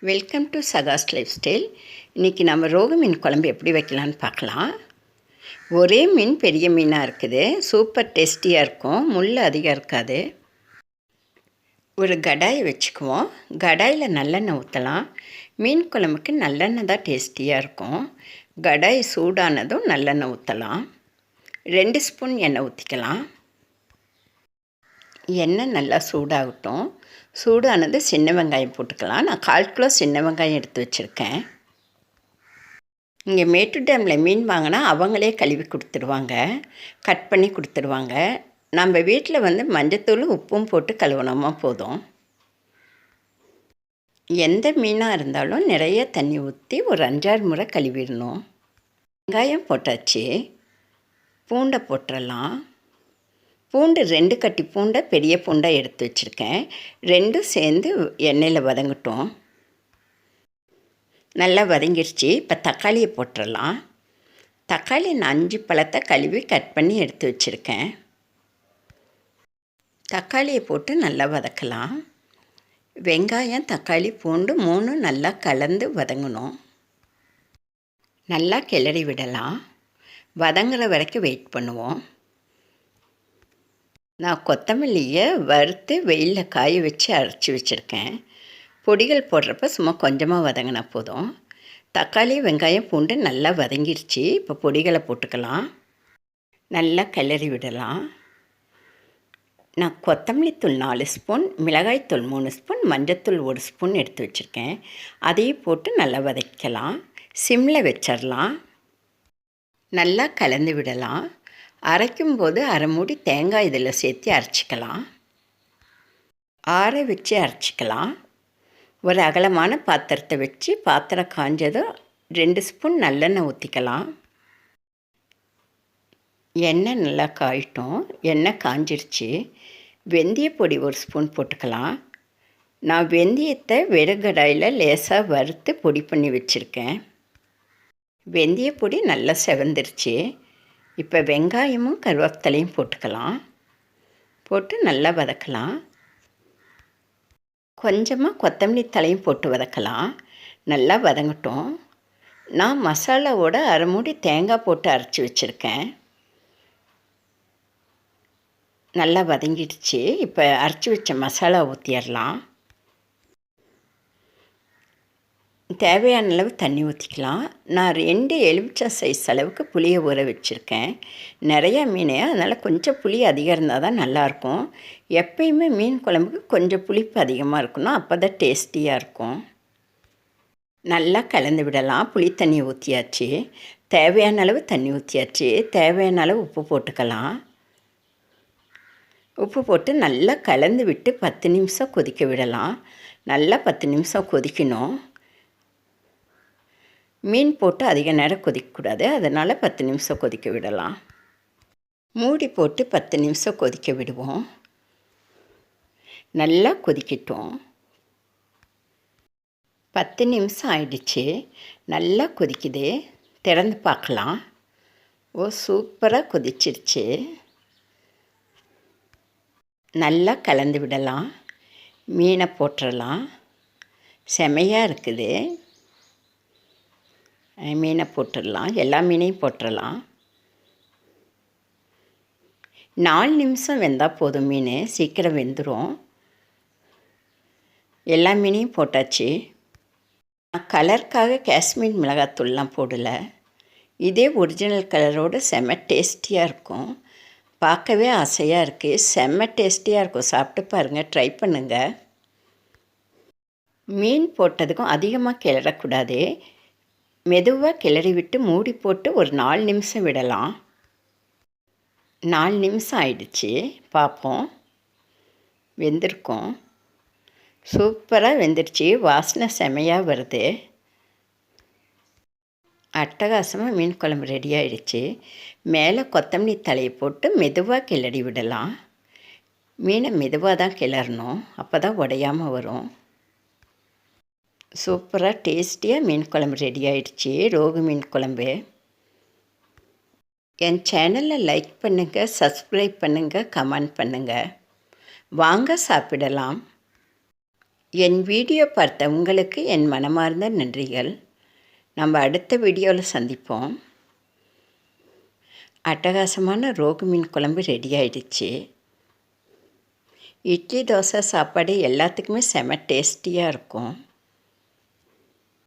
Welcome to சகாஸ் lifestyle. இன்றைக்கி நம்ம ரோகு மீன் குழம்பு எப்படி வைக்கலான்னு பார்க்கலாம். ஒரே மீன் பெரிய மீனாக இருக்குது, சூப்பர் டேஸ்டியாக இருக்கும், முள் அதிகம் இருக்காது. ஒரு கடாயை வச்சுக்குவோம். கடாயில் நல்லெண்ணெய் ஊற்றலாம். மீன் குழம்புக்கு நல்லெண்ணெய் தான் டேஸ்டியாக இருக்கும். கடாய் சூடானதும் நல்லெண்ணெய் ஊற்றலாம். 2 ஸ்பூன் எண்ணெய் ஊற்றிக்கலாம். எண்ணெய் நல்லா சூடாகட்டும். சூடானது சின்ன வெங்காயம் போட்டுக்கலாம். நான் 1/4 கிலோ சின்ன வெங்காயம் எடுத்து வச்சுருக்கேன். இங்கே மேட்டூர் டேமில் மீன் வாங்கினா அவங்களே கழுவி கொடுத்துருவாங்க, கட் பண்ணி கொடுத்துருவாங்க. நம்ம வீட்டில் மஞ்சத்தூள் உப்பும் போட்டு கழுவினோமா போதும். எந்த மீனாக இருந்தாலும் நிறைய தண்ணி ஊற்றி ஒரு 5-6 முறை கழுவிடணும். வெங்காயம் போட்டாச்சு. பூண்டை போட்டுடலாம். பூண்டு 2 கட்டி பூண்டை பெரிய பூண்டாக எடுத்து வச்சுருக்கேன். 2 சேர்ந்து எண்ணெயில் வதங்கட்டும். நல்லா வதங்கிடுச்சு. இப்போ தக்காளியை போட்டுடலாம். தக்காளி நான் 5 பழத்தை கழுவி கட் பண்ணி எடுத்து வச்சுருக்கேன். தக்காளியை போட்டு நல்லா வதக்கலாம். வெங்காயம், தக்காளி, பூண்டு 3 நல்லா கலந்து வதங்கணும். நல்லா கிளறி விடலாம். வதங்குற வரைக்கும் வெயிட் பண்ணுவோம். நான் கொத்தமல்லியை வறுத்து வெயிலில் காய வச்சு அரைச்சி வச்சுருக்கேன். பொடிகள் போடுறப்ப சும்மா கொஞ்சமாக வதங்கினா போதும். தக்காளி, வெங்காயம், பூண்டு நல்லா வதங்கிடுச்சு. இப்போ பொடிகளை போட்டுக்கலாம். நல்லா கிளறி விடலாம். நான் கொத்தமல்லி தூள் 4 ஸ்பூன், மிளகாய்த்தூள் 3 ஸ்பூன், மஞ்சத்தூள் 1 ஸ்பூன் எடுத்து வச்சுருக்கேன். அதையும் போட்டு நல்லா வதக்கலாம். சிம்மில் வச்சிடலாம். நல்லா கலந்து விடலாம். அரைக்கும்போது அரை மூடி தேங்காய் இதில் சேர்த்து அரைச்சிக்கலாம். ஆற வச்சு அரைச்சிக்கலாம். ஒரு அகலமான பாத்திரத்தை வச்சு பாத்திரம் காஞ்சதும் 2 ஸ்பூன் நல்லெண்ணெய் ஊற்றிக்கலாம். எண்ணெய் நல்லா காயட்டும். எண்ணெய் காஞ்சிருச்சு. வெந்தயப்பொடி 1 ஸ்பூன் போட்டுக்கலாம். நான் வெந்தயத்தை வெறுகடாயில் லேசாக வறுத்து பொடி பண்ணி வச்சுருக்கேன். வெந்தயப்பொடி நல்லா செவந்துருச்சு. இப்போ வெங்காயமும் கருவேப்பிலையும் போட்டுக்கலாம். போட்டு நல்லா வதக்கலாம். கொஞ்சமாக கொத்தமல்லி தலையும் போட்டு வதக்கலாம். நல்லா வதங்கட்டும். நான் மசாலாவோட அரை மூடி தேங்காய் போட்டு அரைச்சி வச்சுருக்கேன். நல்லா வதங்கிடுச்சு. இப்போ அரைச்சி வச்ச மசாலா ஊற்றிடலாம். தேவையான அளவு தண்ணி ஊற்றிக்கலாம். நான் 2 எலுமிச்சை சைஸ் அளவுக்கு புளியை ஊற வச்சுருக்கேன். நிறையா மீன், அதனால் கொஞ்சம் புளி அதிகம் இருந்தால் தான் நல்லாயிருக்கும். எப்பயுமே மீன் குழம்புக்கு கொஞ்சம் புளிப்பு அதிகமாக இருக்கணும், அப்போ தான் டேஸ்டியாக இருக்கும். நல்லா கலந்து விடலாம். புளி தண்ணி ஊற்றியாச்சு. தேவையான அளவு தண்ணி ஊற்றியாச்சு. தேவையான அளவு உப்பு போட்டுக்கலாம். உப்பு போட்டு நல்லா கலந்து விட்டு 10 நிமிஷம் கொதிக்க விடலாம். நல்லா 10 நிமிஷம் கொதிக்கணும். மீன் போட்டு அதிக நேரம் கொதிக்கக்கூடாது, அதனால் 10 நிமிஷம் கொதிக்க விடலாம். மூடி போட்டு 10 நிமிஷம் கொதிக்க விடுவோம். நல்லா கொதிக்கட்டும். 10 நிமிஷம் ஆயிடுச்சு. நல்லா கொதிக்குது. திறந்து பார்க்கலாம். சூப்பராக கொதிச்சிருச்சு. நல்லா கலந்து விடலாம். மீனை போட்டுடலாம். செமையாக இருக்குது. மீனை போட்டுடலாம். எல்லா மீனையும் போட்டுடலாம். 4 நிமிஷம் வெந்தால் போதும். மீன் சீக்கிரம் வெந்துடும். எல்லா மீனையும் போட்டாச்சு. நான் கலருக்காக காஷ்மீர் மிளகாத்தூள்லாம் போடலை. இதே ஒரிஜினல் கலரோடு செம்ம டேஸ்டியாக இருக்கும். பார்க்கவே ஆசையாக இருக்குது. செம்ம டேஸ்டியாக இருக்கும். சாப்பிட்டு பாருங்கள், ட்ரை பண்ணுங்கள். மீன் போட்டதுக்கும் அதிகமாக கிளறக்கூடாது. மெதுவாக கிளறி விட்டு மூடி போட்டு ஒரு 4 நிமிஷம் விடலாம். 4 நிமிஷம் ஆயிடுச்சு. பார்ப்போம். வெந்திருக்கும். சூப்பராக வெந்துருச்சு. வாசனை செமையாக வருது. அட்டகாசமாக மீன் குழம்பு ரெடி ஆகிடுச்சு. மேலே கொத்தமல்லி தலையை போட்டு மெதுவாக கிளறி விடலாம். மீனை மெதுவாக தான் கிளறணும், அப்போ தான் உடையாமல் வரும். சூப்பராக டேஸ்டியாக மீன் குழம்பு ரெடி ஆகிடுச்சி. ரோகு மீன் குழம்பு. என் சேனலில் லைக் பண்ணுங்கள், சப்ஸ்கிரைப் பண்ணுங்கள், கமெண்ட் பண்ணுங்கள். வாங்க சாப்பிடலாம். என் வீடியோ பார்த்த உங்களுக்கு என் மனமார்ந்த நன்றிகள். நம்ம அடுத்த வீடியோவில் சந்திப்போம். அட்டகாசமான ரோகு மீன் குழம்பு ரெடி ஆயிடுச்சு. இட்லி தோசை சாப்பாடு எல்லாத்துக்குமே செம டேஸ்டியாக இருக்கும்.